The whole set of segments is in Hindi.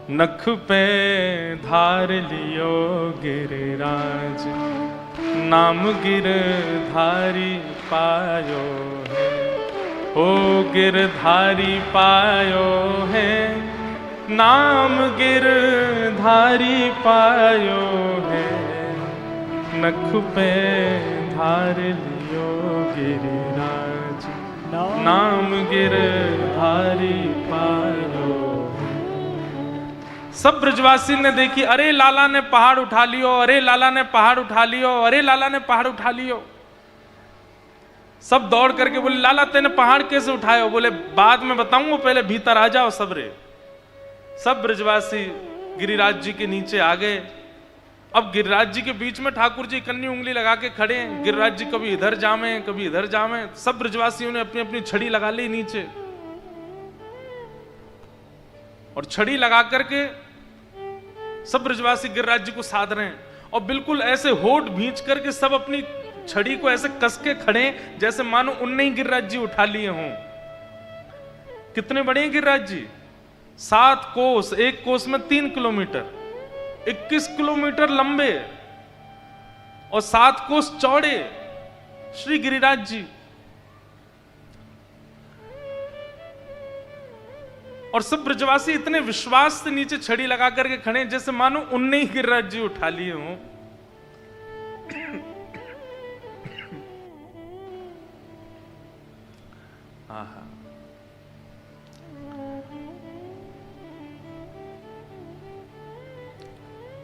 नख पे धार लियो गिरिराज, नाम गिरधारी पायो है। ओ गिरधारी पायो है, नाम गिरधारी पायो है। नख पे धार लियो गिरिराज, नाम गिरधारी पायो। सब ब्रजवासी ने देखी, अरे लाला ने पहाड़ उठा लियो, अरे लाला ने पहाड़ उठा लियो, अरे लाला ने पहाड़ उठा लियो। सब दौड़ करके बोले, लाला तेने पहाड़ कैसे उठाए? बोले बाद में बताऊंगा, पहले भीतर आ जाओ सबरे। सब ब्रजवासी गिरिराज जी के नीचे आ गए। अब गिरिराज जी के बीच में ठाकुर जी कन्नी उंगली लगा के खड़े हैं। गिरिराज जी कभी इधर जामे कभी इधर जामे। सब ब्रजवासियों ने अपनी अपनी छड़ी लगा ली नीचे, और छड़ी लगा करके सब ब्रजवासी गिरिराज जी को साध रहे हैं। और बिल्कुल ऐसे होठ भींच करके सब अपनी छड़ी को ऐसे कस के खड़े, जैसे मानो उनने ही गिरिराज जी उठा लिए हों। कितने बड़े हैं गिरिराज जी? 7 कोस, एक कोस में 3 किलोमीटर, 21 किलोमीटर लंबे और 7 कोस चौड़े श्री गिरिराज जी। और सब ब्रजवासी इतने विश्वास से नीचे छड़ी लगा करके खड़े, जैसे मानो उनने ही गिरिराज जी उठा लिए हों।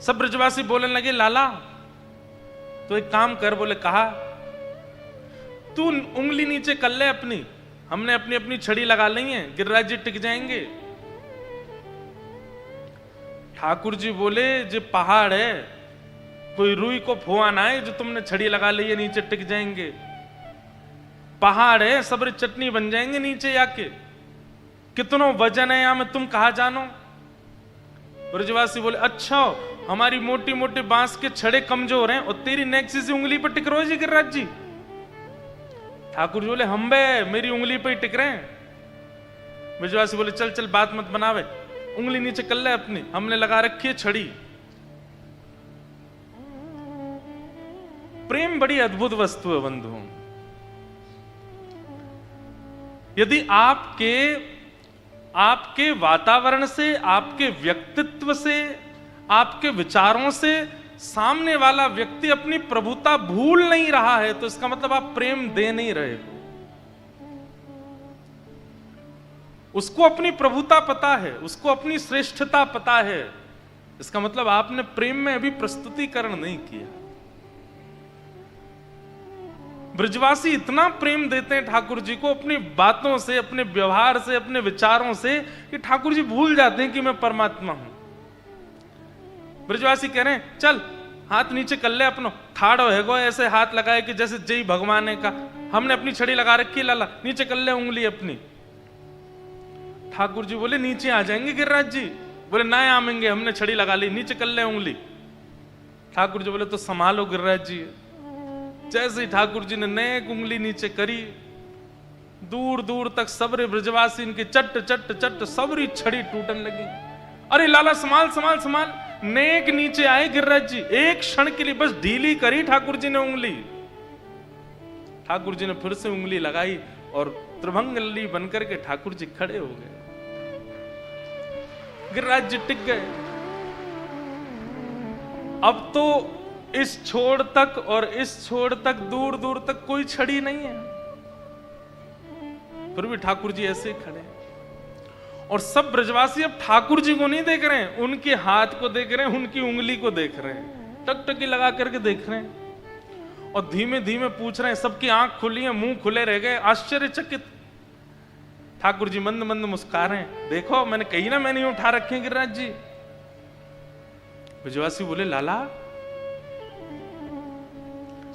सब ब्रजवासी बोलने लगे, लाला तो एक काम कर। बोले कहा, तू उंगली नीचे कर ले अपनी, हमने अपनी अपनी छड़ी लगा ली है, गिरिराज जी टिक जाएंगे। ठाकुर जी बोले, जो पहाड़ है कोई रुई को फुआ ना है जो तुमने छड़ी लगा ली है नीचे टिक जाएंगे। पहाड़ है, सबरी चटनी बन जाएंगे नीचे आके। कितनो वजन है यहां में, तुम कहा जानो? ब्रजवासी बोले, अच्छा हमारी मोटी मोटी बांस के छड़े कमजोर हैं और तेरी नेक्सी से उंगली पर टिक रहे जी गिरिराज जी? ठाकुर जी बोले, हम बे मेरी उंगली पे ही टिक रहे हैं। ब्रजवासी बोले, चल चल बात मत बनावे, उंगली नीचे कर ले अपनी, हमने लगा रखी है छड़ी। प्रेम बड़ी अद्भुत वस्तु है बंधुओं। यदि आपके वातावरण से, आपके व्यक्तित्व से, आपके विचारों से सामने वाला व्यक्ति अपनी प्रभुता भूल नहीं रहा है, तो इसका मतलब आप प्रेम दे नहीं रहे हो। उसको अपनी प्रभुता पता है, उसको अपनी श्रेष्ठता पता है, इसका मतलब आपने प्रेम में अभी प्रस्तुतिकरण नहीं किया। ब्रजवासी इतना प्रेम देते हैं ठाकुर जी को अपनी बातों से, अपने व्यवहार से, अपने विचारों से, कि ठाकुर जी भूल जाते हैं कि मैं परमात्मा हूं। ब्रजवासी कह रहे हैं, चल हाथ नीचे कर ले अपनो, ठाड़ो है गो, ऐसे हाथ लगाए कि जैसे जय भगवान का। हमने अपनी छड़ी लगा रखी, लाला नीचे कर ले उंगली अपनी। ठाकुर जी बोले, नीचे आ जाएंगे गिरिराज जी? बोले ना आएंगे, हमने छड़ी लगा ली, नीचे कर ले उंगली। ठाकुर जी बोले, तो संभालो गिरिराज जी। जैसे ही ठाकुर जी ने नेक उंगली नीचे करी, दूर दूर तक सबरे ब्रजवासी इनके चट चट चट सबरी छड़ी टूटने लगी। अरे लाला संभाल संभाल संभाल। नेक नीचे आए गिरिराज जी, एक क्षण के लिए बस ढीली करी ठाकुर जी ने उंगली। ठाकुर जी ने फिर से उंगली लगाई और त्रिभंगली बनकर के ठाकुर जी खड़े हो गए। गिरिराज जी टिक गए। अब तो इस छोर तक और इस छोर तक, दूर दूर तक कोई छड़ी नहीं है, फिर भी ठाकुर जी ऐसे खड़े। और सब ब्रजवासी अब ठाकुर जी को नहीं देख रहे हैं, उनके हाथ को देख रहे हैं, उनकी उंगली को देख रहे हैं, टकटकी लगा करके देख रहे हैं और धीमे धीमे पूछ रहे हैं। सबकी आंख खुली है, मुंह खुले रह गए, आश्चर्यचकित। ठाकुर जी मंद मंद मुस्कुरा रहे हैं, देखो मैंने कही ना, मैंने उठा रखे हैं गिरिराज जी। ब्रजवासी बोले, लाला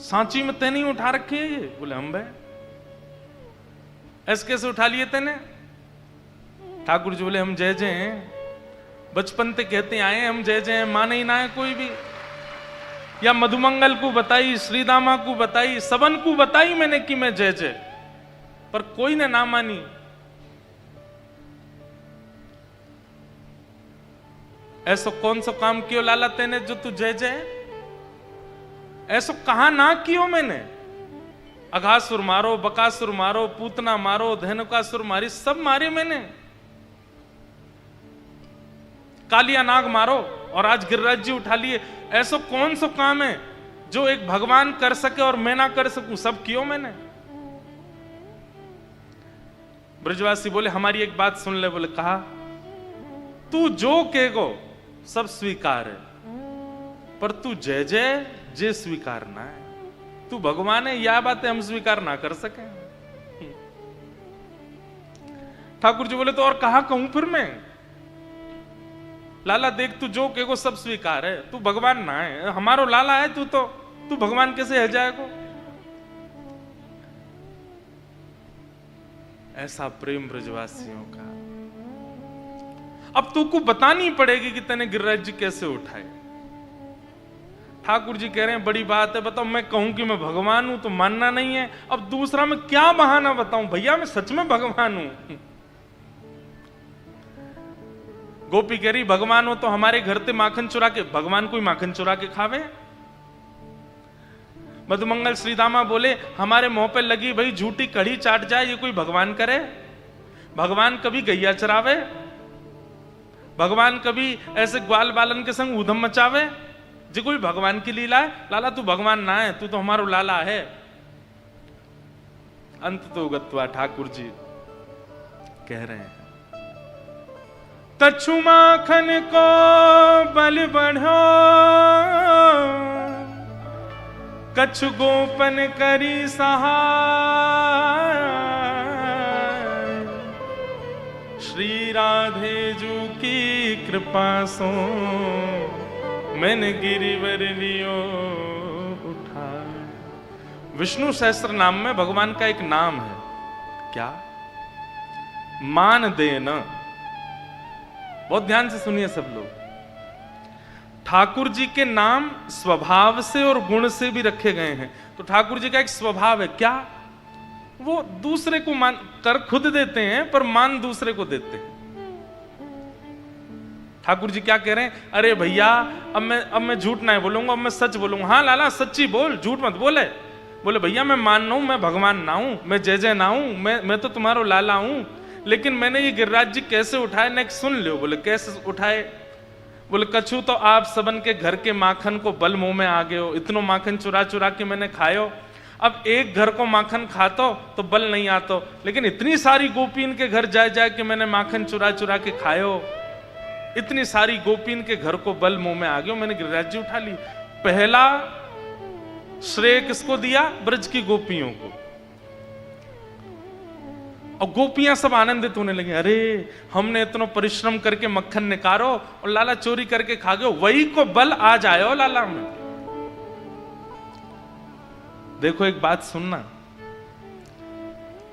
सांची में तेने ही उठा रखे हैं ये? बोले, हम भाई ऐसे कैसे उठा लिए तेने? ठाकुर जी बोले, हम जय जय हैं, बचपन से कहते आए हैं हम जय जय हैं, माने ही ना है कोई भी। या मधुमंगल को बताई, श्रीदामा को बताई, सबन को बताई मैंने कि मैं जय जय, पर कोई ने ना मानी। ऐसो कौन सो काम कियो लाला तेने जो तू जय जय? ऐसो कहां ना कियो मैंने? अघासुर मारो, बकासुर मारो, पूतना मारो, धेनुकासुर मारी, सब मारे मैंने। कालिया नाग मारो और आज गिरिराज जी उठा लिए। ऐसो कौन सो काम है जो एक भगवान कर सके और मैं ना कर सकूं? सब कियो मैंने। ब्रजवासी बोले हमारी एक बात सुन ले। बोले कहा, तू जो कहेगो सब स्वीकार है, पर तू जय जय जे स्वीकार ना है। तू भगवान है, यह बातें हम स्वीकार ना कर सके। ठाकुर जी बोले तो और कहा कहूं फिर मैं? लाला देख, तू जो कहेगो सब स्वीकार है, तू भगवान ना है। हमारो लाला है तू भगवान कैसे है जाएगो? ऐसा प्रेम ब्रजवासियों का। अब तू को बतानी पड़ेगी कि तने गिरिराज जी कैसे उठाए। ठाकुर जी कह रहे हैं बड़ी बात है, बताओ मैं कहूं कि मैं भगवान हूं तो मानना नहीं है। अब दूसरा मैं क्या बहाना बताऊं? भैया मैं सच में भगवान हूं। गोपी कह रही भगवान हो तो हमारे घर से माखन चुरा के, भगवान कोई माखन चुरा के खावे? मधुमंगल श्रीदामा बोले हमारे मुंह पे लगी भाई झूठी कड़ी चाट जाए, ये कोई भगवान करे? भगवान कभी गैया चरावे? भगवान कभी ऐसे ग्वाल बालन के संग ऊधम मचावे? जी कोई भगवान की लीला है? लाला तू भगवान ना है, तू तो हमारो लाला है। अंत तो गत्वा ठाकुर जी कह रहे हैं, कछु माखन को बल बढ़ो, कछु गोपन करी सहाय, श्री राधे जू की कृपा सो मैंने गिरिवर लियो उठा। विष्णु सहस्त्र नाम में भगवान का एक नाम है, क्या? मान देना। बहुत ध्यान से सुनिए सब लोग। ठाकुर जी के नाम स्वभाव से और गुण से भी रखे गए हैं। तो ठाकुर जी का एक स्वभाव है, क्या? वो दूसरे को मान कर खुद देते हैं, पर मान दूसरे को देते हैं। ठाकुर जी क्या कह रहे हैं? अरे भैया अब मैं झूठ नहीं बोलूंगा, अब मैं सच बोलूंगा। हाँ लाला सच्ची बोल, झूठ मत बोले। बोले भैया मैं मान रहा हूं, मैं भगवान ना हूं, मैं जय जय ना हूं, मैं तो तुम्हारा लाला हूं, लेकिन मैंने ये गिरिराज जी कैसे उठाए नेक्स्ट सुन लो। बोले कैसे उठाए? बोले कछु तो आप सबन के घर के माखन को बल मुंह में आ गए हो, इतनो माखन चुरा चुरा के मैंने खायो। अब एक घर को माखन खातो तो बल नहीं आतो, लेकिन इतनी सारी गोपीन के घर जाए जाए के मैंने माखन चुरा चुरा के खायो, इतनी सारी गोपीन के घर को बल मुंह में आ गयो, मैंने गिरिराज जी उठा ली। पहला श्रेय किसको दिया? ब्रज की गोपियों को। और गोपियां सब आनंदित होने लगी, अरे हमने इतना परिश्रम करके मक्खन निकालो और लाला चोरी करके खा गयो, वही को बल आ जाए लाला में। देखो एक बात सुनना,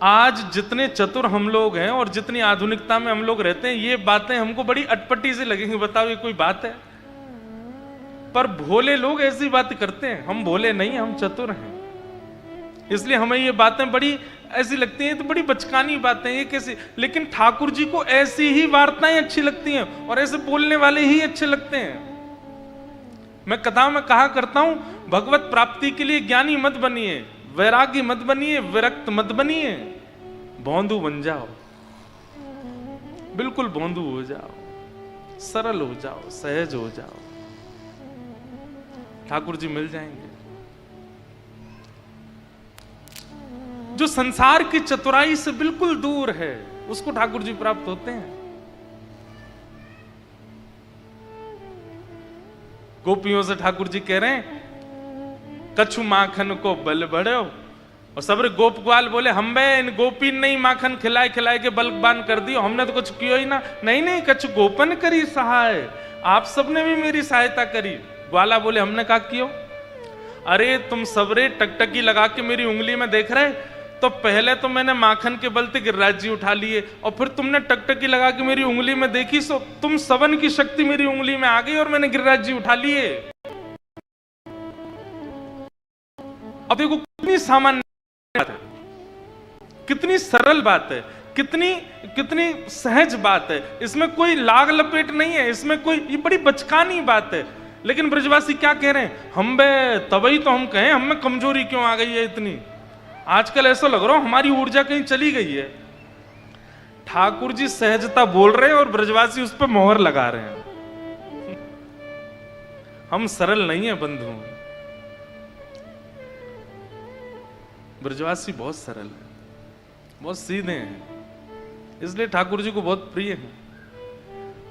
आज जितने चतुर हम लोग हैं और जितनी आधुनिकता में हम लोग रहते हैं, ये बातें हमको बड़ी अटपटी से लगेंगी। बताओ ये कोई बात है? पर भोले लोग ऐसी बात करते हैं। हम भोले नहीं, हम चतुर हैं, इसलिए हमें ये बातें बड़ी ऐसी लगती हैं, तो बड़ी बचकानी बातें ये कैसी। लेकिन ठाकुर जी को ऐसी ही वार्ताएं अच्छी लगती हैं और ऐसे बोलने वाले ही अच्छे लगते हैं। मैं कथा में कहा करता हूं, भगवत प्राप्ति के लिए ज्ञानी मत बनिए, वैरागी मत बनिए, विरक्त मत बनिए, भोंदू बन जाओ, बिल्कुल भोंदू हो जाओ, सरल हो जाओ, सहज हो जाओ, ठाकुर जी मिल जाएंगे। जो संसार की चतुराई से बिल्कुल दूर है, उसको ठाकुर जी प्राप्त होते हैं। गोपियों से ठाकुर जी कह रहे हैं, कछु माखन को बल बढ़ो। और सबरे गोप ग्वाल बोले हम बे इन गोपी नहीं माखन खिलाए खिलाए के बलबान कर दियो, हमने तो कुछ किया ही ना। नहीं नहीं, कछु गोपन करी सहाय, आप सबने भी मेरी सहायता करी। ग्वाला बोले हमने कहा क्यों? अरे तुम सबरे टकटकी लगा के मेरी उंगली में देख रहे, तो पहले तो मैंने माखन के बल से गिरिराज जी उठा लिए, और फिर तुमने टकटकी लगा के मेरी उंगली में देखी, सो तुम सबन की शक्ति मेरी उंगली में आ गई और मैंने गिरिराज जी उठा लिए। अब देखो कितनी सामान्य बात है, कितनी सरल बात है कितनी कितनी सहज बात है, इसमें कोई लाग लपेट नहीं है, इसमें कोई, ये बड़ी बचकानी बात है। लेकिन ब्रजवासी क्या कह रहे हैं, हम बे तभी तो हम कहें हम में कमजोरी क्यों आ गई है इतनी, आजकल ऐसा लग रहा हो हमारी ऊर्जा कहीं चली गई है। ठाकुर जी सहजता बोल रहे हैं और ब्रजवासी उस पर मोहर लगा रहे हैं। हम सरल नहीं है बंधु, ब्रजवासी बहुत सरल है, बहुत सीधे हैं, इसलिए ठाकुर जी को बहुत प्रिय है।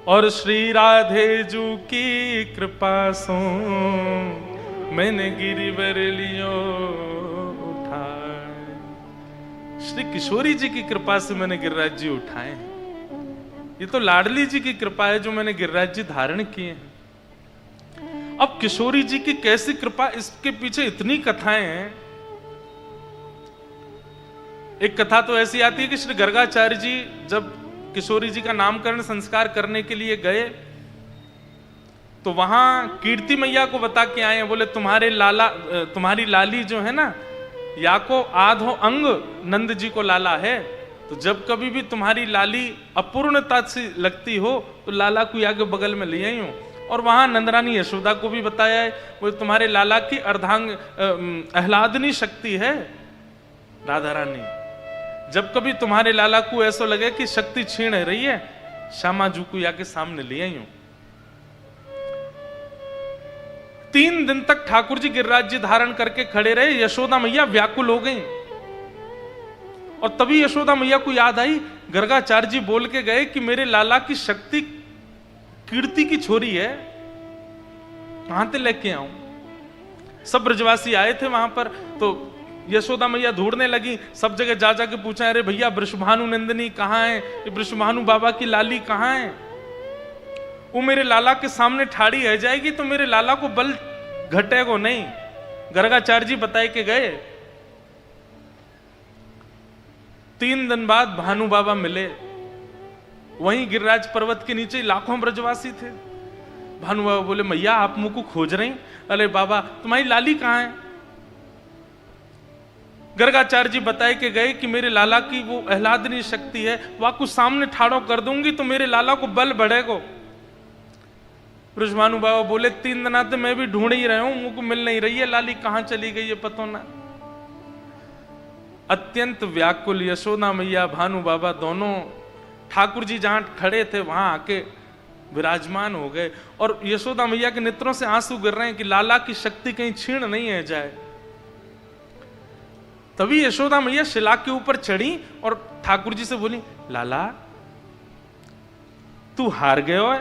और श्री राधे जू की कृपा सो मैंने गिरिवर लियो उठाए, श्री किशोरी जी की कृपा से मैंने गिरिराज जी उठाए हैं। ये तो लाडली जी की कृपा है जो मैंने गिरिराज जी धारण किए हैं। अब किशोरी जी की कैसी कृपा, इसके पीछे इतनी कथाएं हैं। एक कथा तो ऐसी आती है कि श्री गर्गाचार्य जी जब किशोरी जी का नामकरण संस्कार करने के लिए गए तो वहां कीर्ति मैया को बता के आए हैं, बोले तुम्हारी लाली जो है ना, या को आधो अंग नंद जी को लाला है, तो जब कभी भी तुम्हारी लाली अपूर्णता से लगती हो तो लाला को आगे बगल में ले आई हो। और वहां नंदरानी यशोदा को भी बताया है, वो तुम्हारे लाला की अर्धांग आह्लादनी शक्ति है राधा रानी, जब कभी तुम्हारे लाला को ऐसा लगे कि शक्ति छीन रही है, श्यामा जू को आके सामने ले आई हूं। 3 दिन तक ठाकुर जी गिरिराज जी धारण करके खड़े रहे, यशोदा मैया व्याकुल हो गई। और तभी यशोदा मैया को याद आई, गर्गाचार्य जी बोल के गए कि मेरे लाला की शक्ति कीर्ति की छोरी है, कहां से लेके आऊं। सब ब्रजवासी आए थे वहां पर, तो यशोदा मैया ढूंढने लगी, सब जगह जा जाके पूछा, अरे भैया वृषभानु नंदिनी कहाँ है, वृषभानु बाबा की लाली कहाँ है। वो मेरे लाला के सामने ठाड़ी रह जाएगी तो मेरे लाला को बल घटेगा नहीं। गर्गाचार्य जी बताए के गए। 3 दिन बाद भानु बाबा मिले, वहीं गिरिराज पर्वत के नीचे लाखों ब्रजवासी थे। भानु बाबा बोले, मैया आप मुझ को खोज रही? अरे बाबा तुम्हारी लाली कहाँ है? गर्गाचार्य जी बताए के गए कि मेरे लाला की वो आह्लादनी शक्ति है, वह कुछ सामने ठाड़ो कर दूंगी तो मेरे लाला को बल बढ़ेगा। वृषभानु बाबा बोले, 3 दिन से मैं भी ढूंढ ही रहा हूं, मुझको मिल नहीं रही है, लाली कहां चली गई है पता ना। अत्यंत व्याकुल यशोदा मैया भानु बाबा दोनों ठाकुर जी जहां खड़े थे वहां आके विराजमान हो गए। और यशोदा मैया के नेत्रों से आंसू गिर रहे हैं कि लाला की शक्ति कहीं छीण नहीं है जाए। तभी यशोदा मैया शिला के ऊपर चढ़ी और ठाकुर जी से बोली, लाला तू हार गए हो?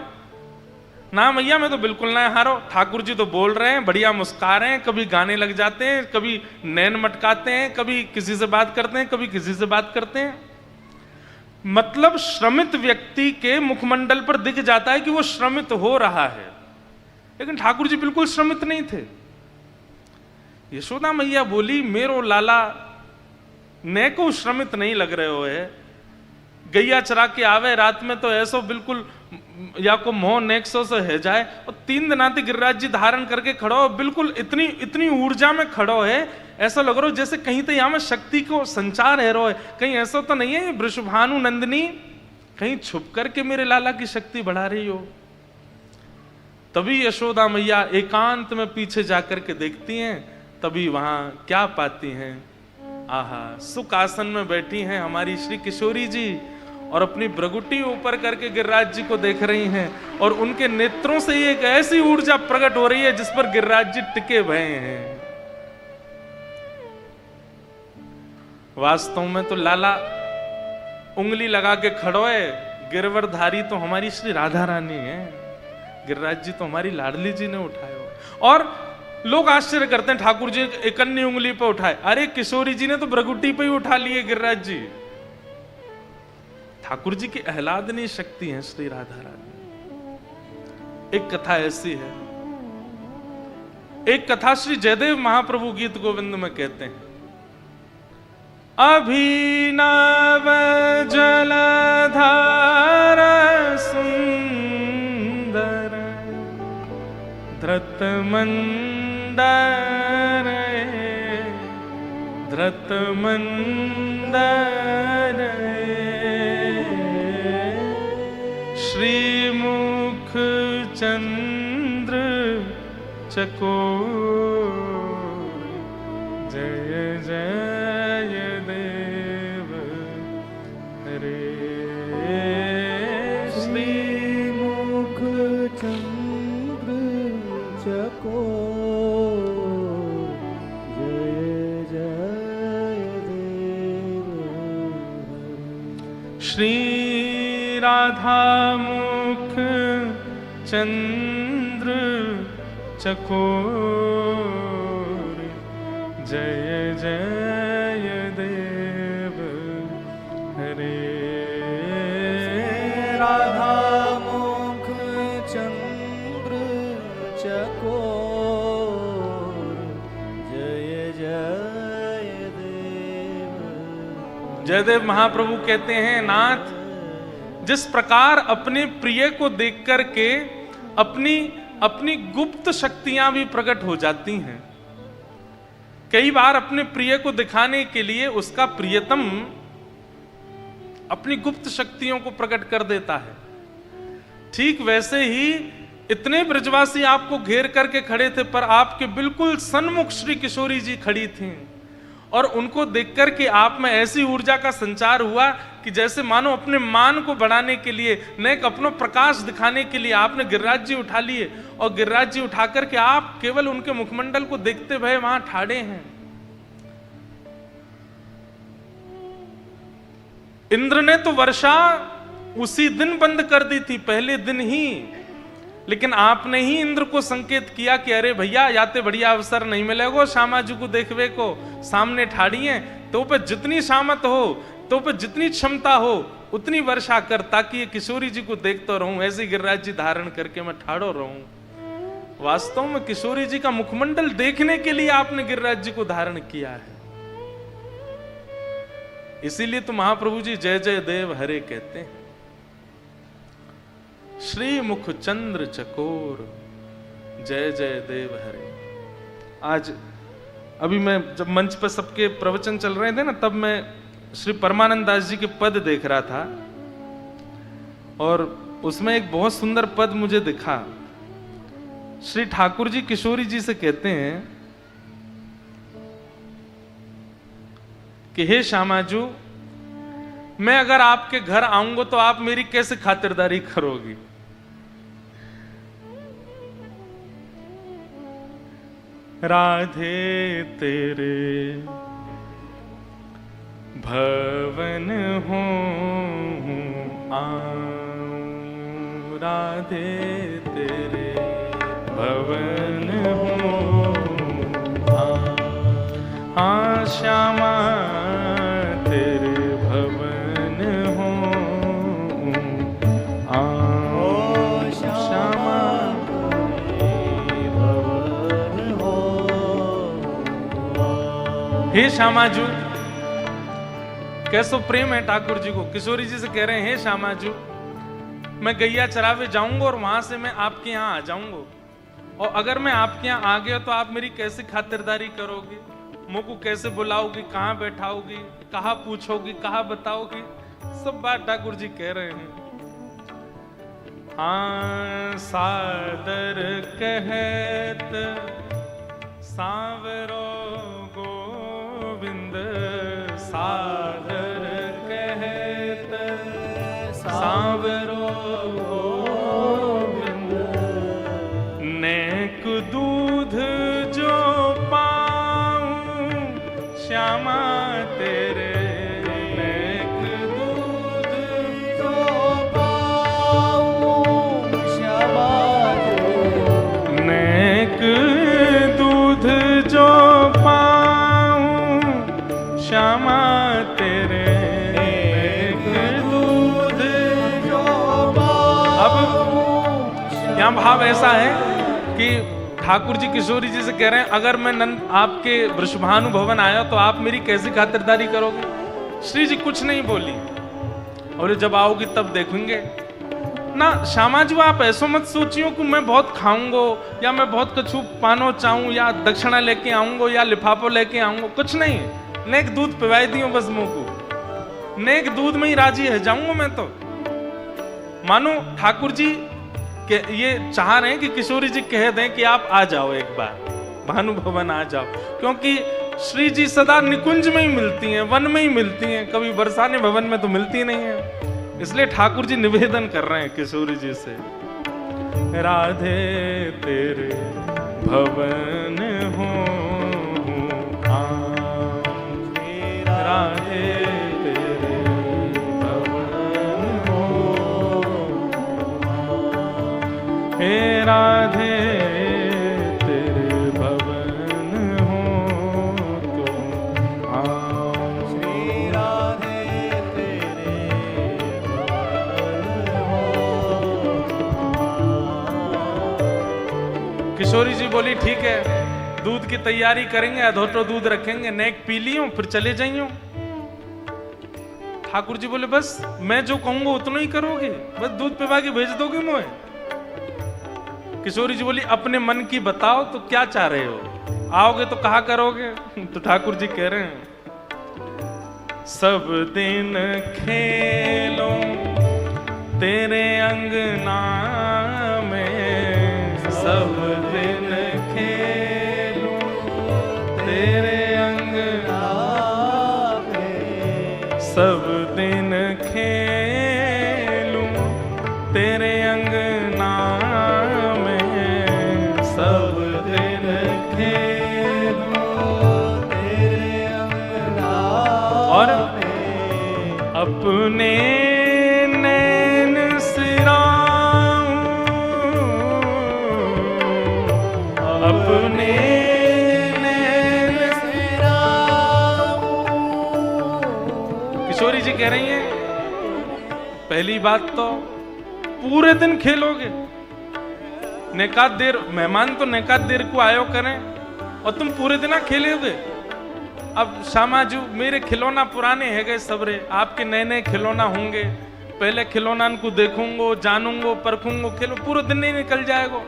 ना मैया मैं तो बिल्कुल ना हारो। ठाकुर जी तो बोल रहे हैं, बढ़िया मुस्कुरा रहे हैं, कभी गाने लग जाते हैं, कभी नैन मटकाते हैं, कभी किसी से बात करते हैं, कभी किसी से बात करते हैं। मतलब श्रमित व्यक्ति के मुखमंडल पर दिख जाता है कि वो श्रमित हो रहा है, लेकिन ठाकुर जी बिल्कुल श्रमित नहीं थे। यशोदा मैया बोली, मेरो लाला ने को श्रमित नहीं लग रहे हो है, गैया चरा के आवे रात में तो ऐसो बिल्कुल या को मोह नेक्सो से है जाए। और 3 दिन आते गिरिराज जी धारण करके खड़ो, बिल्कुल इतनी इतनी ऊर्जा में खड़ो है, ऐसा लग रहा हो जैसे कहीं तो यहां में शक्ति को संचार है रो है। कहीं ऐसा तो नहीं है वृषभानु नंदिनी कहीं छुप करके मेरे लाला की शक्ति बढ़ा रही हो। तभी यशोदा मैया एकांत में पीछे जाकर के देखती हैं, तभी वहां क्या पाती हैं, आहा सुख आसन में बैठी हैं हमारी श्री किशोरी जी और अपनी भ्रगुटी ऊपर करके गिरिराज जी को देख रही हैं। और उनके नेत्रों से एक ऐसी ऊर्जा प्रकट हो रही है जिस पर गिरिराज जी टिके हुए हैं। वास्तव में तो लाला उंगली लगा के खड़ो है, गिरवरधारी तो हमारी श्री राधा रानी है, गिरिराज जी तो हमारी लाडली जी ने उठाए हो। और लोग आश्चर्य करते हैं, ठाकुर जी एक अन्य उंगली पे उठाए, अरे किशोरी जी ने तो भ्रगुटी पे ही उठा लिए गिरिराज जी। ठाकुर जी की आह्लादनी शक्ति है श्री राधा रानी। एक कथा ऐसी है, एक कथा श्री जयदेव महाप्रभु गीत गोविंद में कहते हैं, अभिनव जलधार सुंदर धृत मंदर धृत मंदर चंद्र चकोर, जय जय देव हरे। श्री मुख चंद्र चकोर, जय जय देव हरे। श्री राधा मुख चंद्र चकोर, जय जय देव हरे। राधा मुख चंद्र चकोर, जय जय देव। जयदेव महाप्रभु कहते हैं, नाथ जिस प्रकार अपने प्रिय को देख करके अपनी गुप्त शक्तियां भी प्रकट हो जाती हैं। कई बार अपने प्रिय को दिखाने के लिए उसका प्रियतम अपनी गुप्त शक्तियों को प्रकट कर देता है। ठीक वैसे ही इतने ब्रजवासी आपको घेर करके खड़े थे, पर आपके बिल्कुल सन्मुख श्री किशोरी जी खड़ी थीं और उनको देख करके आप में ऐसी ऊर्जा का संचार हुआ कि जैसे मानो अपने मान को बढ़ाने के लिए, नेक अपनो प्रकाश दिखाने के लिए आपने गिरिराज जी उठा लिए और गिरिराज जी उठा करके आप केवल उनके मुखमंडल को देखते भय वहां ठाड़े हैं। इंद्र ने तो वर्षा उसी दिन बंद कर दी थी, पहले दिन ही, लेकिन आपने ही इंद्र को संकेत किया कि अरे भैया याते बढ़िया अवसर नहीं मिलेगा श्यामा जी को देखवे को, सामने ठाड़ी है तो पे जितनी सामत हो, तो पे जितनी क्षमता हो उतनी वर्षा कर, ताकि ये किशोरी जी को देखता रहूं, ऐसे गिरिराज जी धारण करके मैं ठाड़ो रहूं। वास्तव में किशोरी जी का मुखमंडल देखने के लिए आपने गिरिराज जी को धारण किया है। इसीलिए तो महाप्रभु जी जय जय देव हरे कहते हैं। श्री मुख चंद्र चकोर, जय जय देव हरे। आज अभी मैं जब मंच पर सबके प्रवचन चल रहे थे ना, तब मैं श्री परमानंद दास जी के पद देख रहा था और उसमें एक बहुत सुंदर पद मुझे दिखा। श्री ठाकुर जी किशोरी जी से कहते हैं कि हे श्यामाजू, मैं अगर आपके घर आऊंगा तो आप मेरी कैसे खातिरदारी करोगी? राधे तेरे भवन हो आऊं, राधे तेरे भवन हो आऊं, श्यामा तेरे भवन हो आऊं, श्यामा हे श्यामाजू। कैसो प्रेम है ठाकुर जी को। किशोरी जी से कह रहे हैं, हे श्यामाजू, मैं गैया चरावे जाऊंगा और वहां से मैं आपके यहाँ आ जाऊंगा, और अगर मैं आपके यहाँ आ गया तो आप मेरी कैसे खातिरदारी करोगे? मुझको कैसे बुलाओगी, कहाँ बैठाओगी, कहाँ पूछोगी, कहाँ बताओगी? सब बात ठाकुर जी कह रहे हैं। हाँ सादर कहत सांवरो गोविंद, सादर कहत सांवरो गोविंद, नेक दूध जो पाऊं श्यामा तेरे, नेक दूध जो पाऊं श्यामा तेरे, नेक दूध जो पाऊं श्यामा तेरे, नेक दूध जो पाऊं। अब यहाँ भाव ऐसा है कि ठाकुर जी किशोरी जी से कह रहे हैं, अगर मैं नंद आपके वृषभानु भवन आया तो आप मेरी कैसी खातिरदारी करोगे? श्री जी कुछ नहीं बोली, और जब आओगी तब देखेंगे ना। श्यामा जी आप ऐसा मत सोचियो कि मैं बहुत खाऊंगो या मैं बहुत कछु पानो चाहूं या दक्षिणा लेके आऊंगो या लिफाफो लेके आऊंगो, कुछ नहीं। नेक दूध पिवाई दियो बस मुंह को, नेक दूध में ही राजी है जाऊंगा मैं तो। मानो ठाकुर जी कि ये चाह रहे हैं कि किशोरी जी कह दें कि आप आ जाओ एक बार, भानु भवन आ जाओ, क्योंकि श्री जी सदा निकुंज में ही मिलती हैं, वन में ही मिलती हैं, कभी बरसाने भवन में तो मिलती नहीं है। इसलिए ठाकुर जी निवेदन कर रहे हैं किशोरी जी से, राधे तेरे भवन हो राधे तेरे भवन हो, हे राधे तेरे भवन हो तो श्री राधे तेरे भवन हो। किशोरी जी बोली ठीक है, दूध की तैयारी करेंगे, अधोटो दूध रखेंगे, नेक पी लियो फिर चले जाइयो। ठाकुर जी बोले बस मैं जो कहूंगा उतना ही करोगे, बस दूध पिवा के भेज दोगे मुझे। किशोरी जी बोली अपने मन की बताओ तो क्या चाह रहे हो, आओगे तो कहा करोगे। तो ठाकुर जी कह रहे हैं सब दिन खेलो तेरे अंगना में, सब दिन खेलो तेरे अंगना में, सब दिन खेलूं तेरे अंगना में, सब दिन खेलूं तेरे अंगना और में, अपने नैन सिराऊं, अपने नैन सिराऊं। किशोरी जी कह रही हैं पहली बात तो पूरे दिन खेलोगे, नेकात देर मेहमान तो नेकात देर को आयो करें और तुम पूरे दिन खेलोगे। अब शामाजू मेरे खिलौना पुराने है गए सबरे, आपके नए नए खिलौना होंगे, पहले खिलौना को देखूंगो जानूंगो परखूंगो, खेलो पूरा दिन नहीं निकल जाएगा।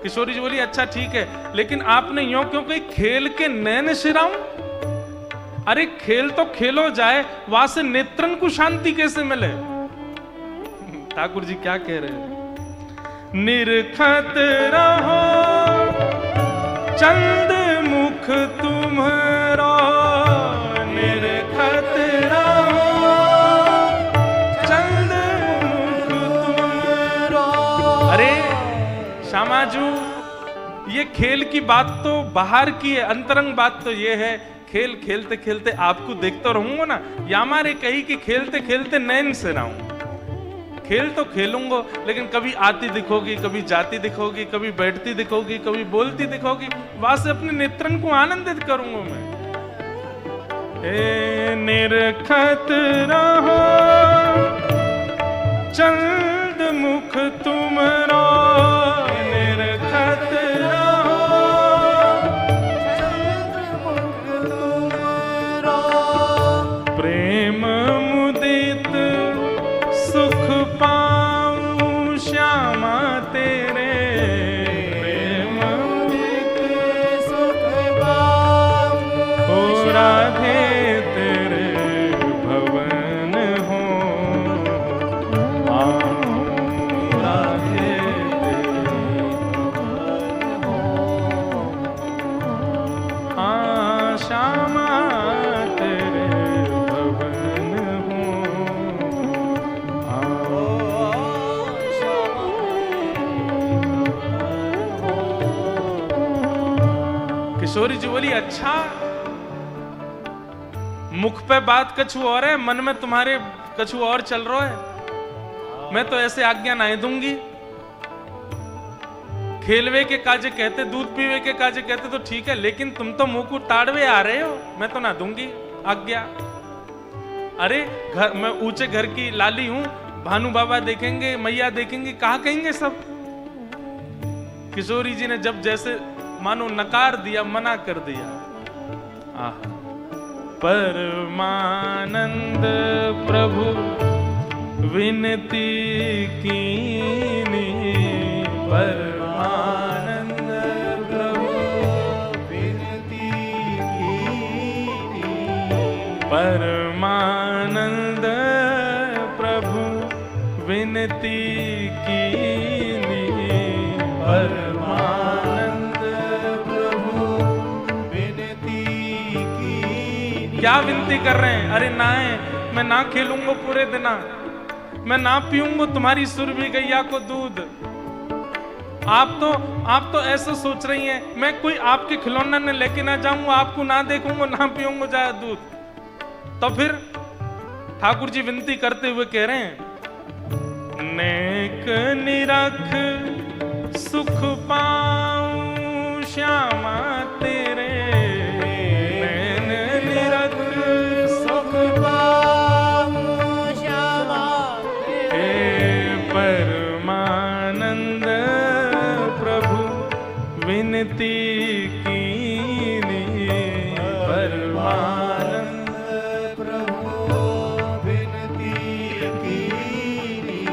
किशोरी जी बोली अच्छा ठीक है, लेकिन आपने यूं क्यों कही खेल के नैन सिराऊं? अरे खेल तो खेलो जाए, वहां से नेत्रन को शांति कैसे मिले? ठाकुर जी क्या कह रहे हैं, निरखत रहो चंद मुख तुम्हारा, निरखत रहो चंद मुख तुम्हारा। अरे श्यामाजू ये खेल की बात तो बाहर की है, अंतरंग बात तो ये है, खेल खेलते खेलते आपको देखता रहूंगा ना, यामारे कही कि खेलते खेलते नैन से रहूं। खेल तो खेलूंगा लेकिन कभी आती दिखोगी, कभी जाती दिखोगी, कभी बैठती दिखोगी, कभी बोलती दिखोगी, वहां से अपने नेत्रन को आनंदित करूंगा मैं। ए निरखत रहो चंद मुख तुम्हारा, निरखत रहो चंद मुख तुम्हारा, प्रेम मुदित सुख पाऊं श्यामा तेरे, प्रेम मुदित सुख पाऊं हो राधे तेरे भवन हो, राधे तेरे भवन हो। श्यामा तेरे भवन हो। किशोरी जी बोली अच्छा मुख पे बात कछु और है, मन में तुम्हारे कछु और चल रहा है, मैं तो ऐसे आज्ञा नहीं दूंगी। खेलवे के काजे कहते, दूध पीवे के काजे कहते तो ठीक है, लेकिन तुम तो मुंह को ताड़वे आ रहे हो, मैं तो ना दूंगी आज्ञा। अरे घर मैं ऊंचे घर की लाली हूं, भानु बाबा देखेंगे, मैया देखेंगे, कहा कहेंगे सब। किशोरी जी ने जब जैसे मानो नकार दिया, मना कर दिया। आहा परमानंद प्रभु विनती कीनी, परमानंद प्रभु विनती कीनी, परमानंद प्रभु विनती की क्या विनती कर रहे हैं? अरे ना है, मैं ना खेलूंगा पूरे दिन, मैं ना पीऊंगा तुम्हारी सुरभि गैया को दूध। आप तो ऐसा सोच रही हैं, मैं कोई आपके खिलौना ने लेके ना जाऊंगा, आपको ना देखूंगा, ना पीऊंगा जाए दूध। तो फिर ठाकुर जी विनती करते हुए कह रहे हैं, नेक निरख सुख पाऊं श्यामा तेरे, नैन निरख सुख पाऊं श्यामा हे परमानंद प्रभु विनती कीनी, परमानंद प्रभु विनती कीनी,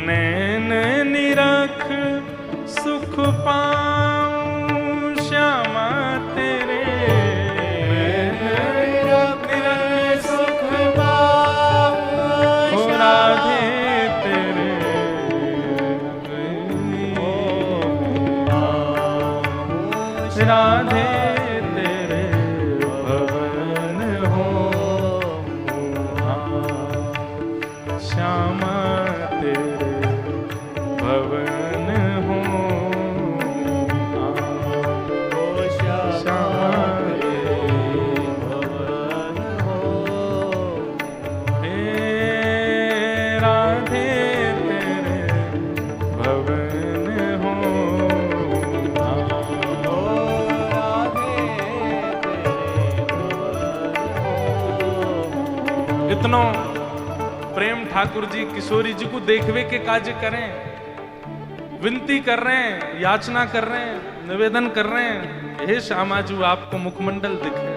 नैन निरख सुख पाऊं श्यामा तेरे, निरख सुख पाऊं हो राधे तेरे, राधे तेरे भवन हो, श्यामा तेरे भवन हो, श्यामा तेरे भवन हो, हे राधे तेरे भवन हो, इतनो प्रेम ठाकुर जी किशोरी जी को देखवे के कार्य करें, विनती कर रहे हैं, याचना कर रहे हैं, निवेदन कर रहे हैं, हे श्यामा जी आपको मुखमंडल दिखे।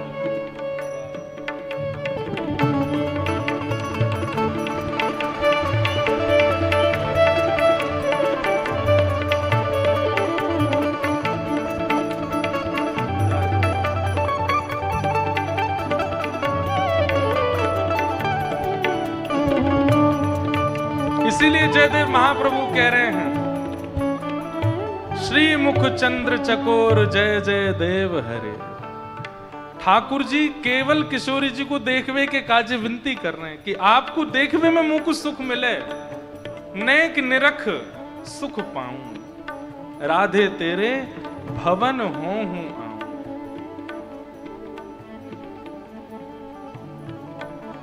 इसीलिए जयदेव महाप्रभु कह रहे हैं, श्री मुख चंद्र चकोर जय जय देव हरे। ठाकुर जी केवल किशोरी जी को देखवे के काजे विनती कर रहे हैं कि आपको देखवे में मुख सुख मिले, नेक निरख सुख पाऊं, राधे तेरे भवन हो हूं आऊं।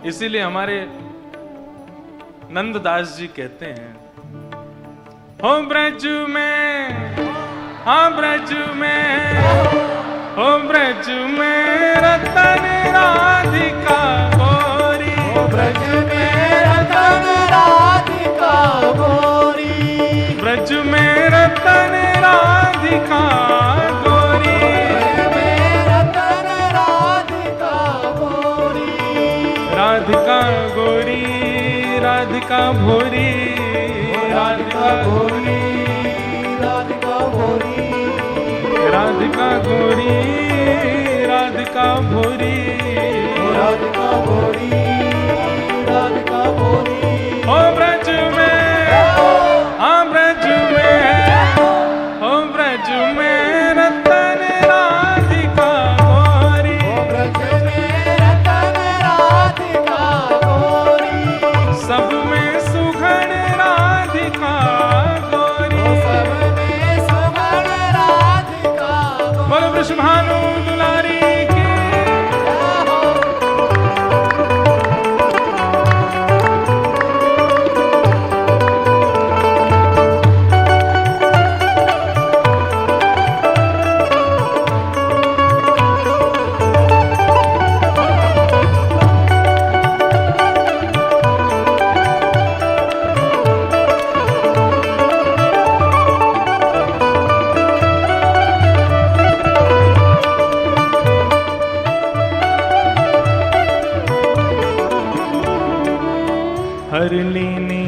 इसीलिए हमारे नंददास जी कहते हैं, हो ब्रज में, हाँ ब्रज में, हो ब्रज में रतन राधिका गोरी, हो ब्रज में रतन राधिका गोरी, ब्रज में रतन राधिका गोरी, ब्रज में रतन राधिका गोरी, राधिका गोरी, राधिका भोरी, राधिका गोरी, राधिका गोरी, राधिका गोरी, राधिका भोरी, राधिका गोरी, राधिका गोरी, हो ब्रज में, हाँ ब्रज में, हो ब्रज में रतन राधिका गोरी, हो ब्रज में रतन राधिका गोरी, सब में सुघड़ राधिका गोरी, सब में सुगण राधिका गोरी। बोलो वृषभानु दुलारी की। हरलीनी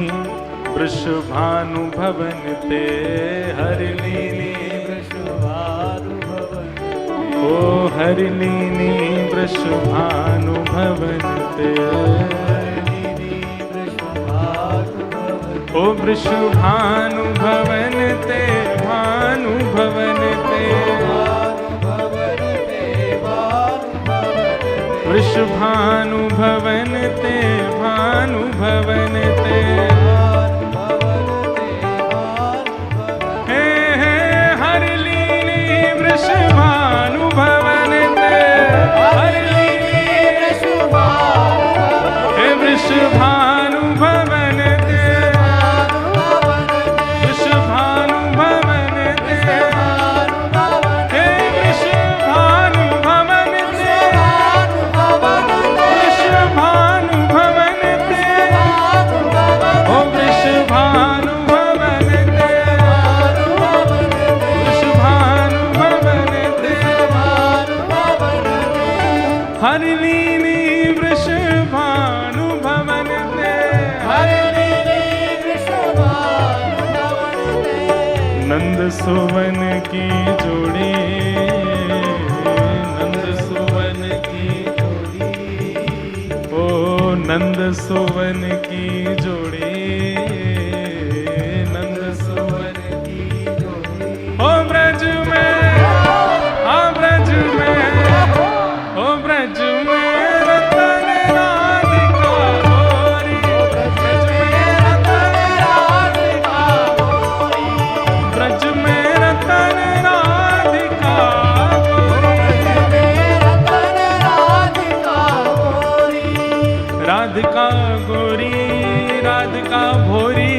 वृषभानु भवन ते, हरलीनी वृषभानु भवन, ओ हरलीनी वृषभानु भवन ते, हरिणी वृषभानु भवन, ओ वृषभानु भवन ते, भानु भवन ते, भानु भवन ते, भानु भवन ते, वृषभानु भवन ते भानु भवन ते हे हे हर लीली वृषभानु भवन ते हर लीली हे वृषभानु भवन ते वृषभानु भवन ते हे वृषभानु भवन ते वृषभानु भवन ते ओ वृषभानु भवन ते वृषभानु भवन ते हर लीली वृषभानु भवन ते नंद सुवन की जोड़ी नंद सुवन की जोड़ी ओ नंद सुवन की जोड़ी नंद सुवन की जोड़ी ओ ब्रज में हाँ ब्रज में ओ ब्रज में रतन राधिका गोरी ब्रज में रतन राधिका ब्रज में रतन राधिका राधिका गोरी राधिका भोरी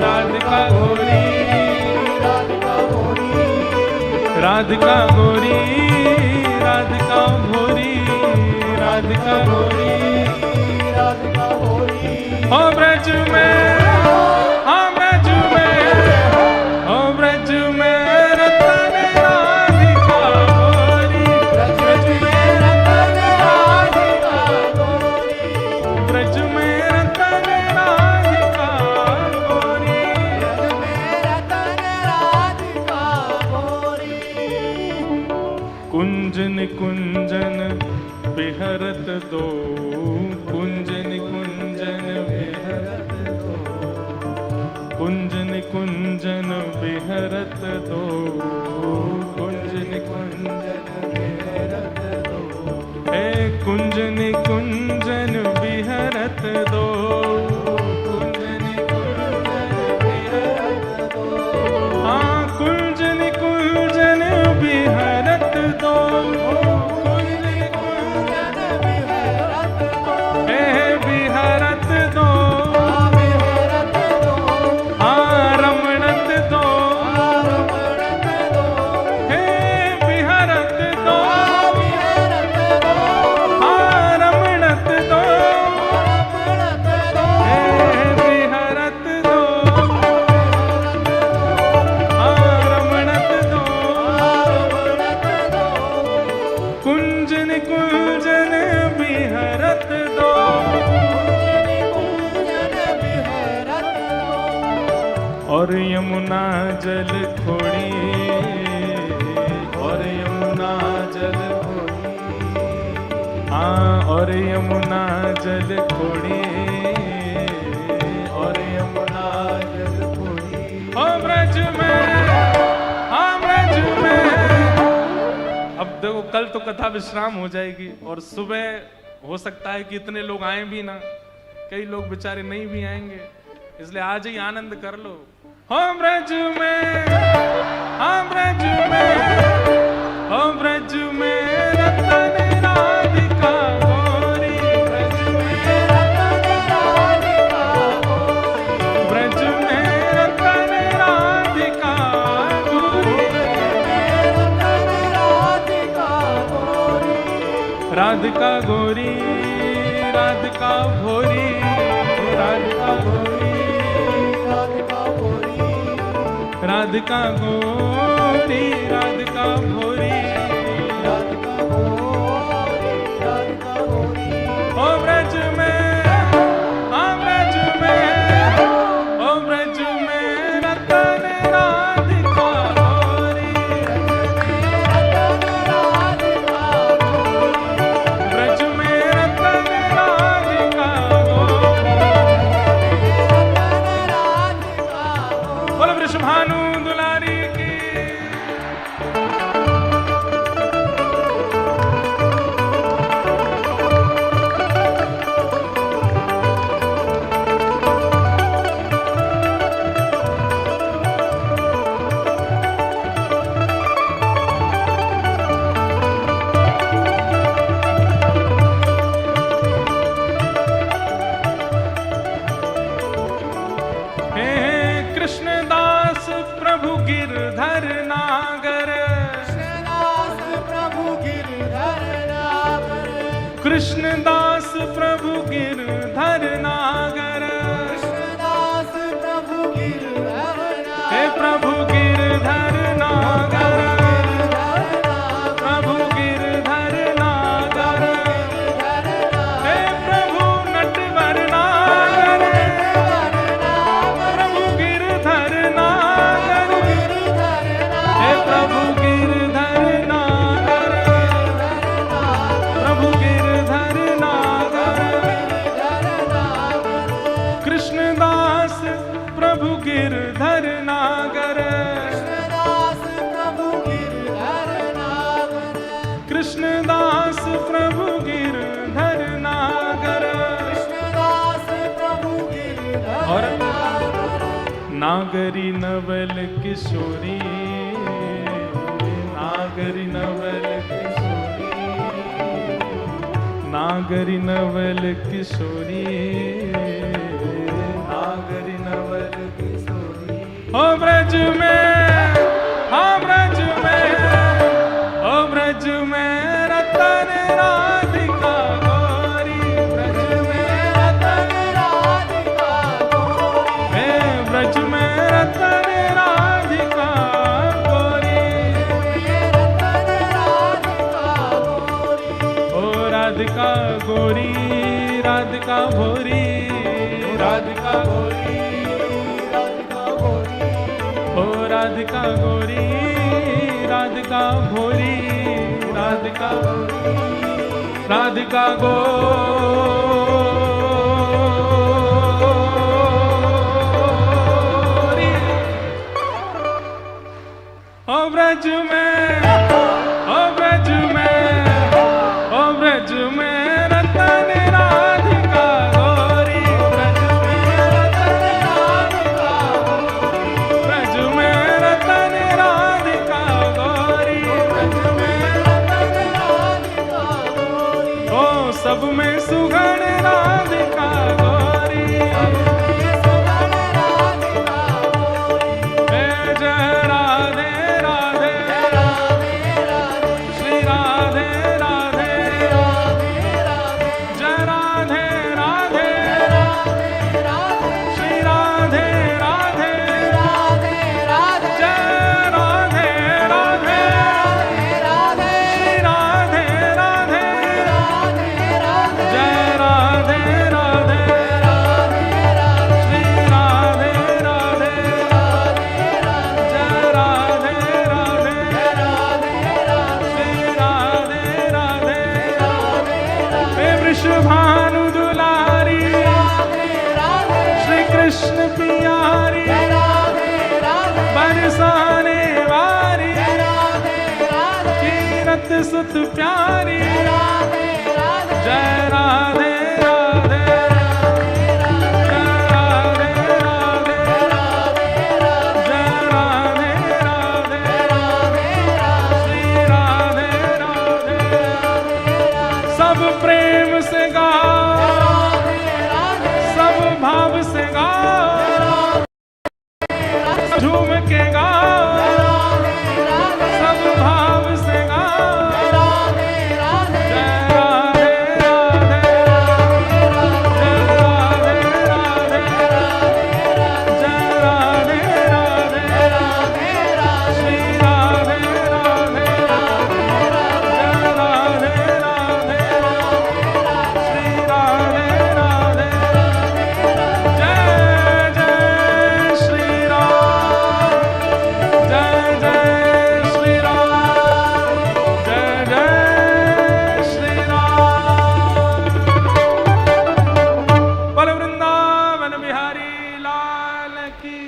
राधिका गोरी राधिका गोरी राधिका भोरी राधिका गोरी ओ ब्रज में हाँ ब्रज में ओ ब्रज में रतन राधिका गोरी ब्रज में रतन राधिका ब्रज में रतन राधिका गोरी कुंजन कुंजन बिहरत दो कुंजन कुंजन बिहरत दो कुंजन कुंजन बिहरत दो कुंजन कुंजन बिहरत दो हे कुंजन कुंजन बिहरत दो कुंजन कुंजन बिहरत दो हाँ कुंजन कुंजन बिहरत दो कुंजन कुंजन बिहरत दो हे बिहरत दो हाँ रमणत दो हे बिहरत दो हाँ रमणत दो हे बिहरत दो हाँ रमणत दो कुंजन कुंजन बिहरत दो और यमुना जल खोड़ी और यमुना जल खोड़ी हाँ और यमुना जल खोड़ी और यमुना जल खोड़ी ओ ब्रज में हाँ ब्रज में अब देखो कल तो कथा विश्राम हो जाएगी और सुबह हो सकता है कि इतने लोग आए भी ना कई लोग बेचारे नहीं भी आएंगे इसलिए आज ही आनंद कर लो हाँ ब्रज में हाँ ब्रज में हाँ ब्रज में रतन राधिका गोरी ब्रज में रतन राधिका ब्रज में रतन राधिका गोरी राधिका गोरी राधिका भोरी राधिका गोरी राधिका गोरी राधिका भोरी ओ ब्रज में हाँ ब्रज में ओ ब्रज में रतन राधिका गोरी ब्रज में रतन राधिका गोरी बोलो वृषभानु दुलारी की कृष्णदास प्रभु गिरधर नागर, कृष्णदास प्रभु गिरधर हे प्रभु गिरधर नागर, प्रभु गिरधर नागर, हे प्रभु नटवर नागर, प्रभु गिरधर नागर, हे प्रभु गिरधर नागर, प्रभु गिरधर नागर, कृष्णदास प्रभु गिरधर नागर, कृष्णदास प्रभु गिरधर कृष्णदास प्रभु गिरधर नागर, नागर, कृष्णदास प्रभु गिरधर और नागर, नागरी नवल किशोरी, नागरी नवल किशोरी, नागरी नवल किशोरी, नागरी नवल किशोरी। ओ ब्रज में, हाँ ब्रज में, ओ ब्रज में रतन राधिका गौरी, ब्रज में रतन राधिका गोरी, हे ब्रज में रतन राधिका गौरी, रतन राधिका गोरी, ओ राधिका गौरी, राधिका भोरी, राधिका गौरी, राधिका गोरी, ओ राधिका गौरी, राधिका भोरी, राधिका राधिका गौरी। ओ ब्रज में, ओ ब्रज में, ओ ब्रज में रतन राधिका गौरी, ब्रज में रतन राधिका गौरी, ब्रज में रतन राधिका गौरी, ब्रज में रतन राधिका गोरी, ओ सब में सुगण राधिका गौरी, सुगण राधिका गोरी, हे जय राधे राधे, राधे राधे, श्री राधे राधे, राधे राधे, जय राधे राधे, राधे राधे, श्री राधे राधे, राधे राधे, जय राधे राधे, राधे श्री राधे राधे, राधे राधे, जय राधे राधे, राधे राधे, श्री राधे राधे, जय राधे राधे, श्री राधे राधे, हे वृषभानु दुलारी, श्री कृष्ण पियारी, बरसाने वारी, कीरत सुत प्यारी, जय राधे राधे, जय राधे राधे, जय राधे राधे, श्री राधे राधे, सब प्रेम से गाओ, सब भाव से गाओ, झूम के गाओ, सब भाव से गाओ, जय राधे राधे, जय राधे राधे, जय राधे राधे, श्री राधे राधे, जय राधे राधे, श्री राधे राधे, जय जय श्री राम, जय जय श्री राम, जय जय श्री राम। बोल वृंदावन बिहारी लाल की,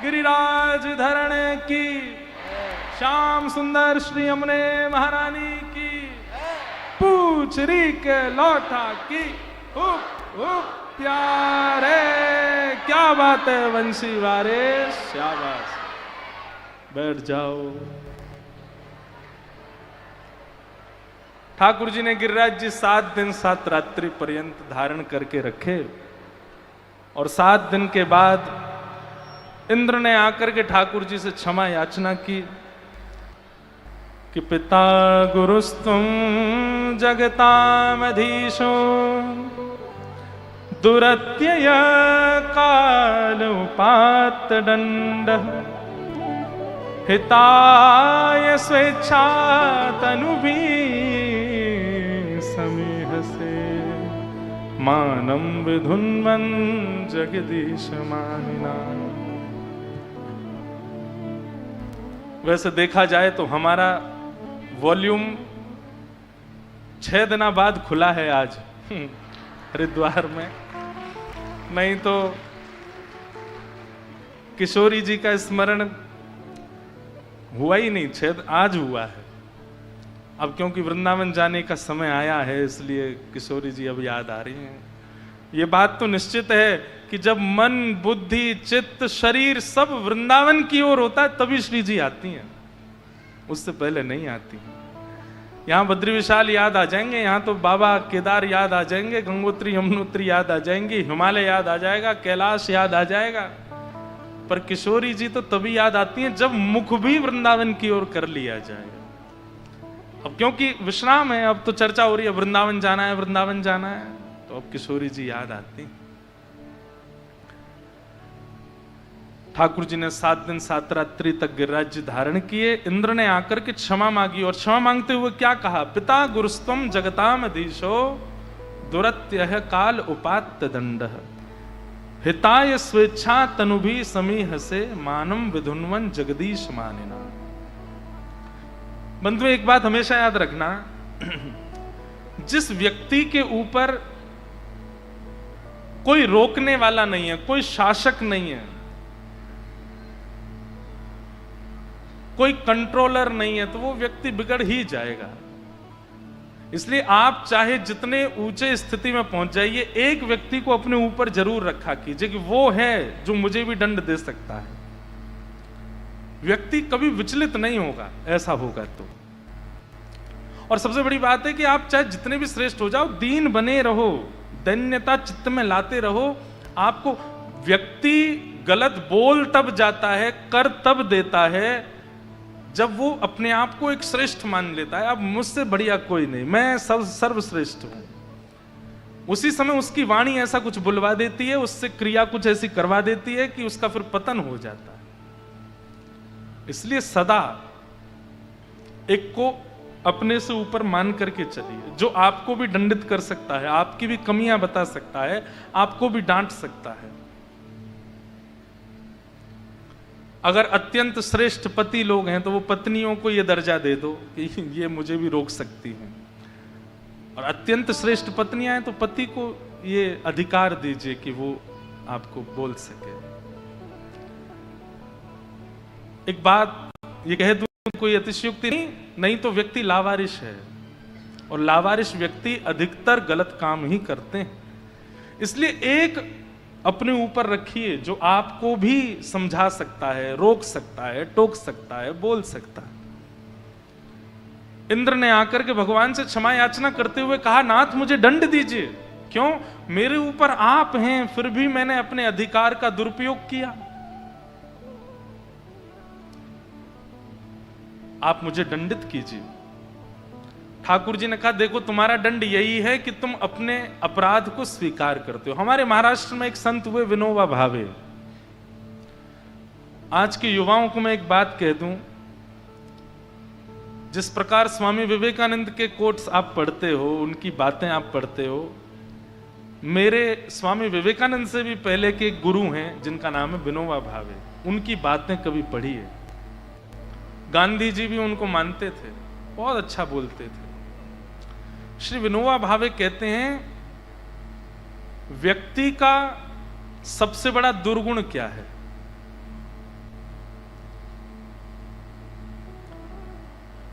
गिरिराज धरण की, श्याम सुंदर श्री यमुने महारानी की, पूछ री के लौटा की, हुप हुप प्यारे, क्या बात है वंशी वारे, शाबाश, बैठ जाओ। ठाकुर जी ने गिरिराज जी 7 दिन 7 रात्रि पर्यंत धारण करके रखे और 7 दिन के बाद इंद्र ने आकर के ठाकुर जी से क्षमा याचना की कि पिता गुरुस्तुम जगतामधीशो दुरत्यय काल उपात्त दंड हिताय स्वेच्छा तनुभी समीह से मानम विधुन्वन जगदीश मानिना। वैसे देखा जाए तो हमारा वॉल्यूम 6 दिनों बाद खुला है आज हरिद्वार में, नहीं तो किशोरी जी का स्मरण हुआ ही नहीं, छेद आज हुआ है। अब क्योंकि वृंदावन जाने का समय आया है इसलिए किशोरी जी अब याद आ रही हैं। ये बात तो निश्चित है कि जब मन बुद्धि चित्त शरीर सब वृंदावन की ओर होता है तभी श्री जी आती हैं, उससे पहले नहीं आती। यहाँ बद्री विशाल याद आ जाएंगे, यहाँ तो बाबा केदार याद आ जाएंगे, गंगोत्री यमुनोत्री याद आ जाएंगी, हिमालय याद आ जाएगा, कैलाश याद आ जाएगा। पर किशोरी जी तो तभी याद आती हैं जब मुख भी वृंदावन की ओर कर लिया जाएगा। अब क्योंकि विश्राम है, अब तो चर्चा हो रही है वृंदावन जाना है, वृंदावन जाना है, तो अब किशोरी जी याद आती हैं। ठाकुर जी ने 7 दिन 7 रात्रि तक गिरिराज धारण किए। इंद्र ने आकर के क्षमा मांगी और क्षमा मांगते हुए क्या कहा? पिता गुरुस्तम जगताम अधीशो दुरत्यह काल उपात्त दंड हिताय स्वेच्छा तनुभी समीह से मानम विधुन्वन जगदीश मानिना। बंधुओं, एक बात हमेशा याद रखना, जिस व्यक्ति के ऊपर कोई रोकने वाला नहीं है, कोई शासक नहीं है, कोई कंट्रोलर नहीं है, तो वो व्यक्ति बिगड़ ही जाएगा। इसलिए आप चाहे जितने ऊंचे स्थिति में पहुंच जाइए, एक व्यक्ति को अपने ऊपर जरूर रखा कीजिए कि वो है जो मुझे भी दंड दे सकता है। व्यक्ति कभी विचलित नहीं होगा, ऐसा होगा तो। और सबसे बड़ी बात है कि आप चाहे जितने भी श्रेष्ठ हो जाओ, दीन बने रहो, दैन्यता चित्त में लाते रहो। आपको व्यक्ति गलत बोल तब जाता है, कर तब देता है जब वो अपने आप को एक श्रेष्ठ मान लेता है। अब मुझसे बढ़िया कोई नहीं, मैं सर्वश्रेष्ठ हूं। उसी समय उसकी वाणी ऐसा कुछ बुलवा देती है, उससे क्रिया कुछ ऐसी करवा देती है कि उसका फिर पतन हो जाता है। इसलिए सदा एक को अपने से ऊपर मान करके चलिए, जो आपको भी दंडित कर सकता है, आपकी भी कमियां बता सकता है, आपको भी डांट सकता है। अगर अत्यंत श्रेष्ठ पति लोग हैं तो वो पत्नियों को ये दर्जा दे दो कि ये मुझे भी रोक सकती हैं, और अत्यंत श्रेष्ठ पत्नियां हैं तो पति को ये अधिकार दीजिए कि वो आपको बोल सके। एक बात ये कह दूं, कोई अतिशयोक्ति नहीं तो व्यक्ति लावारिश है, और लावारिश व्यक्ति अधिकतर गलत काम ही करते हैं। इसलिए एक अपने ऊपर रखिए जो आपको भी समझा सकता है, रोक सकता है, टोक सकता है, बोल सकता है। इंद्र ने आकर के भगवान से क्षमा याचना करते हुए कहा, नाथ मुझे दंड दीजिए। क्यों? मेरे ऊपर आप हैं, फिर भी मैंने अपने अधिकार का दुरुपयोग किया। आप मुझे दंडित कीजिए। ठाकुर जी ने कहा, देखो तुम्हारा दंड यही है कि तुम अपने अपराध को स्वीकार करते हो। हमारे महाराष्ट्र में एक संत हुए विनोबा भावे। आज के युवाओं को मैं एक बात कह दूं, जिस प्रकार स्वामी विवेकानंद के कोट्स आप पढ़ते हो, उनकी बातें आप पढ़ते हो, मेरे स्वामी विवेकानंद से भी पहले के एक गुरु हैं जिनका नाम है विनोबा भावे, उनकी बातें कभी पढ़ी है। गांधी जी भी उनको मानते थे, बहुत अच्छा बोलते थे। श्री विनोबा भावे कहते हैं, व्यक्ति का सबसे बड़ा दुर्गुण क्या है?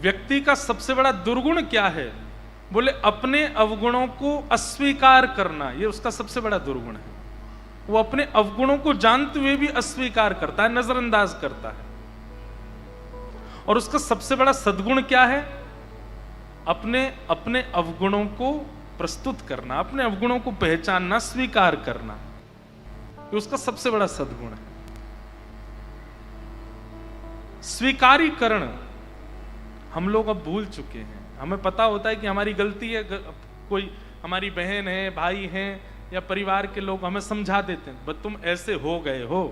व्यक्ति का सबसे बड़ा दुर्गुण क्या है? बोले अपने अवगुणों को अस्वीकार करना, यह उसका सबसे बड़ा दुर्गुण है। वो अपने अवगुणों को जानते हुए भी अस्वीकार करता है, नजरअंदाज करता है। और उसका सबसे बड़ा सद्गुण क्या है? अपने अवगुणों को प्रस्तुत करना, अपने अवगुणों को पहचानना, स्वीकार करना, ये उसका सबसे बड़ा सद्गुण है। स्वीकारीकरण हम लोग अब भूल चुके हैं। हमें पता होता है कि हमारी गलती है, कोई हमारी बहन है, भाई हैं या परिवार के लोग हमें समझा देते हैं, बस तुम ऐसे हो गए हो,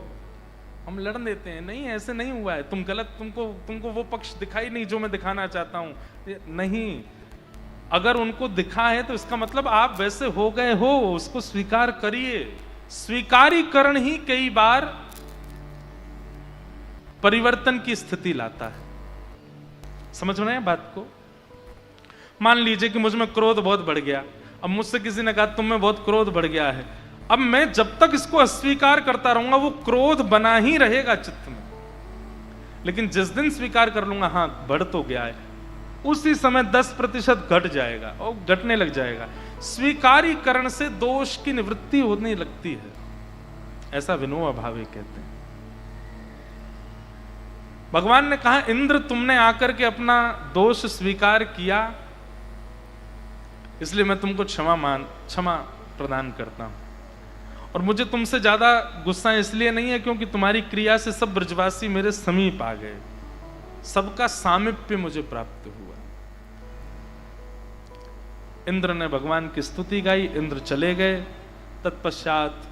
हम लड़ देते हैं, नहीं ऐसे नहीं हुआ है, तुम गलत, तुमको वो पक्ष दिखाई नहीं जो मैं दिखाना चाहता हूं। नहीं, अगर उनको दिखा है तो इसका मतलब आप वैसे हो गए हो, उसको स्वीकार करिए। स्वीकारीकरण ही कई बार परिवर्तन की स्थिति लाता है। समझ रहे हैं बात को? मान लीजिए कि मुझ में क्रोध बहुत बढ़ गया, अब मुझसे किसी ने कहा तुम में बहुत क्रोध बढ़ गया है, अब मैं जब तक इसको अस्वीकार करता रहूंगा वो क्रोध बना ही रहेगा चित्त में। लेकिन जिस दिन स्वीकार कर लूंगा हाँ बढ़ तो गया है, उसी समय 10% घट जाएगा और घटने लग जाएगा। स्वीकारीकरण से दोष की निवृत्ति होने लगती है, ऐसा विनोबा भावे कहते हैं। भगवान ने कहा इंद्र तुमने आकर के अपना दोष स्वीकार किया, इसलिए मैं तुमको क्षमा प्रदान करता हूं। और मुझे तुमसे ज्यादा गुस्सा इसलिए नहीं है क्योंकि तुम्हारी क्रिया से सब ब्रजवासी मेरे समीप आ गए, सबका सामीप्य मुझे प्राप्त हुआ। इंद्र ने भगवान की स्तुति गाई, इंद्र चले गए। तत्पश्चात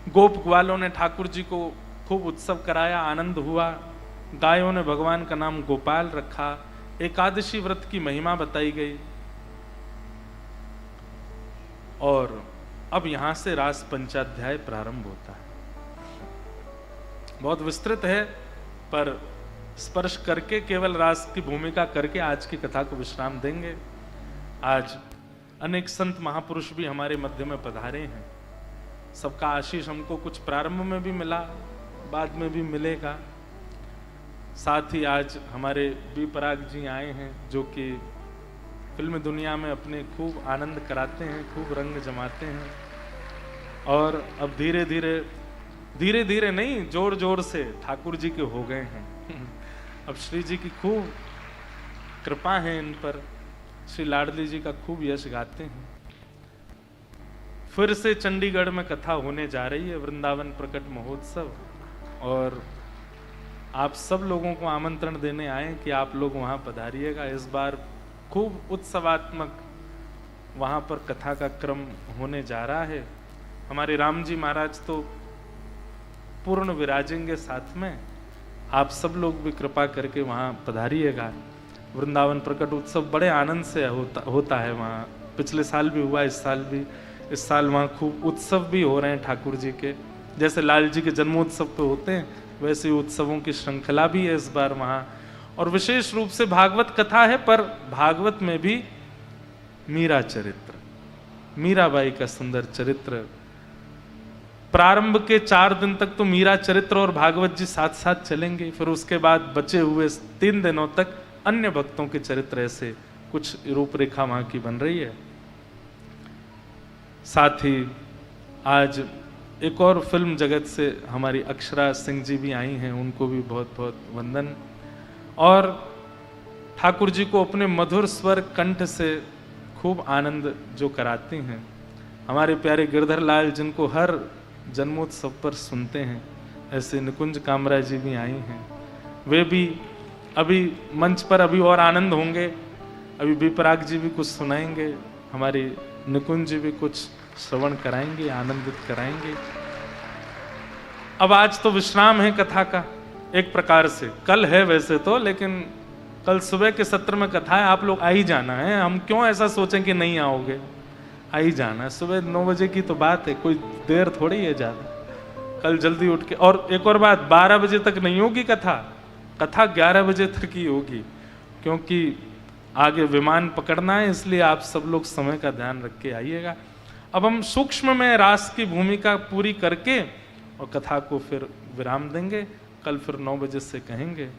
गोप ग्वालों ने ठाकुर जी को खूब उत्सव कराया, आनंद हुआ। गायों ने भगवान का नाम गोपाल रखा। एकादशी व्रत की महिमा बताई गई। और अब यहां से रास पंचाध्याय प्रारंभ होता है। बहुत विस्तृत है, पर स्पर्श करके, केवल रास की भूमिका करके आज की कथा को विश्राम देंगे। आज अनेक संत महापुरुष भी हमारे मध्य में पधारे हैं। सबका आशीष हमको कुछ प्रारंभ में भी मिला, बाद में भी मिलेगा। साथ ही आज हमारे बी पराग जी आए हैं, जो कि फिल्म दुनिया में अपने खूब आनंद कराते हैं, खूब रंग जमाते हैं। और अब धीरे धीरे नहीं, जोर जोर से ठाकुर जी के हो गए हैं। अब श्री जी की खूब कृपा है इन पर, श्री लाडली जी का खूब यश गाते हैं। फिर से चंडीगढ़ में कथा होने जा रही है, वृंदावन प्रकट महोत्सव, और आप सब लोगों को आमंत्रण देने आए कि आप लोग वहां पधारिएगा। इस बार खूब उत्सवात्मक वहां पर कथा का क्रम होने जा रहा है। हमारे राम जी महाराज तो पूर्ण विराजेंगे साथ में, आप सब लोग भी कृपा करके वहां पधारिएगा। वृंदावन प्रकट उत्सव बड़े आनंद से होता है वहाँ। पिछले साल भी हुआ, इस साल भी। इस साल वहाँ खूब उत्सव भी हो रहे हैं ठाकुर जी के, जैसे लाल जी के जन्मोत्सव पे होते हैं वैसे उत्सवों की श्रृंखला भी है इस बार वहाँ। और विशेष रूप से भागवत कथा है, पर भागवत में भी मीरा चरित्र, मीराबाई का सुंदर चरित्र। प्रारंभ के 4 दिन तक तो मीरा चरित्र और भागवत जी साथ साथ चलेंगे, फिर उसके बाद बचे हुए 3 दिनों तक अन्य भक्तों के चरित्र, ऐसे कुछ रूपरेखा वहां की बन रही है। साथ ही आज एक और फिल्म जगत से हमारी अक्षरा सिंह जी भी आई हैं, उनको भी बहुत बहुत वंदन। और ठाकुर जी को अपने मधुर स्वर कंठ से खूब आनंद जो कराती हैं हमारे प्यारे गिरधर लाल, जिनको हर जन्मोत्सव पर सुनते हैं, ऐसे निकुंज कामरा जी भी आई हैं। वे भी अभी मंच पर अभी और आनंद होंगे। अभी विपराग जी भी कुछ सुनाएंगे, हमारी निकुंज जी भी कुछ श्रवण कराएंगे, आनंदित कराएंगे। अब आज तो विश्राम है कथा का एक प्रकार से, कल है वैसे तो, लेकिन कल सुबह के सत्र में कथा है, आप लोग आ ही जाना है। हम क्यों ऐसा सोचें कि नहीं आओगे, आ ही जाना है। सुबह 9 बजे की तो बात है, कोई देर थोड़ी है ज्यादा। कल जल्दी उठ के, और एक और बात, 12 बजे तक नहीं होगी कथा, कथा 11 बजे तक ही होगी, क्योंकि आगे विमान पकड़ना है, इसलिए आप सब लोग समय का ध्यान रख के आइएगा। अब हम सूक्ष्म में रास की भूमिका पूरी करके और कथा को फिर विराम देंगे। कल फिर 9 बजे से कहेंगे।